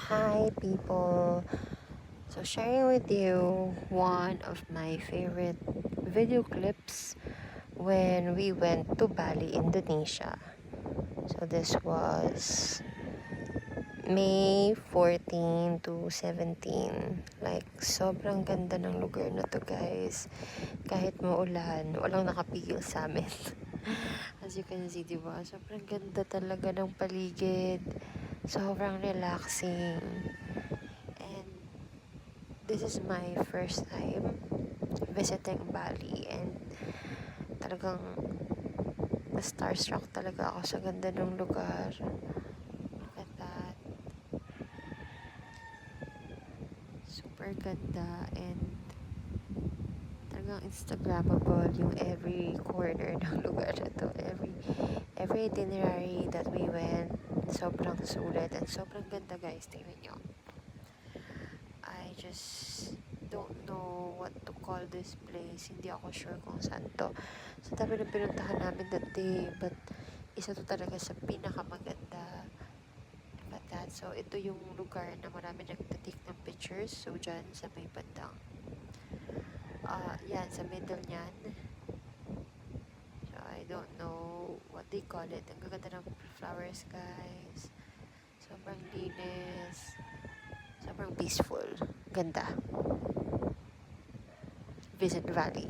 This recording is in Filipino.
Hi people! So sharing with you one of my favorite video clips when we went to Bali, Indonesia. So this was May 14 to 17. Like, sobrang ganda ng lugar na to, guys. Kahit maulan, walang nakapigil sa amin. As you can see, diba? Sobrang ganda talaga ng paligid. Sobrang relaxing. And this is my first time visiting Bali. And talagang na-starstruck talaga ako sa ganda ng lugar. Look at that. Super ganda. And talagang Instagrammable yung every corner ng lugar na to. Every itinerary that we went, sobrang sulit and sobrang ganda, guys. Tingnan nyo. I just don't know what to call this place. Hindi ako sure kung saan to. Sa dami na pinuntahan namin that day, but isa to talaga sa pinakamaganda. Look at that. So, ito yung lugar na marami nagtatik ng pictures. So, dyan sa may bandang yan, sa middle niyan. So, I don't know what they call it. Ang gaganda ng flowers, guys. Sobrang linis. Sobrang peaceful. Ganda. Visit Valley.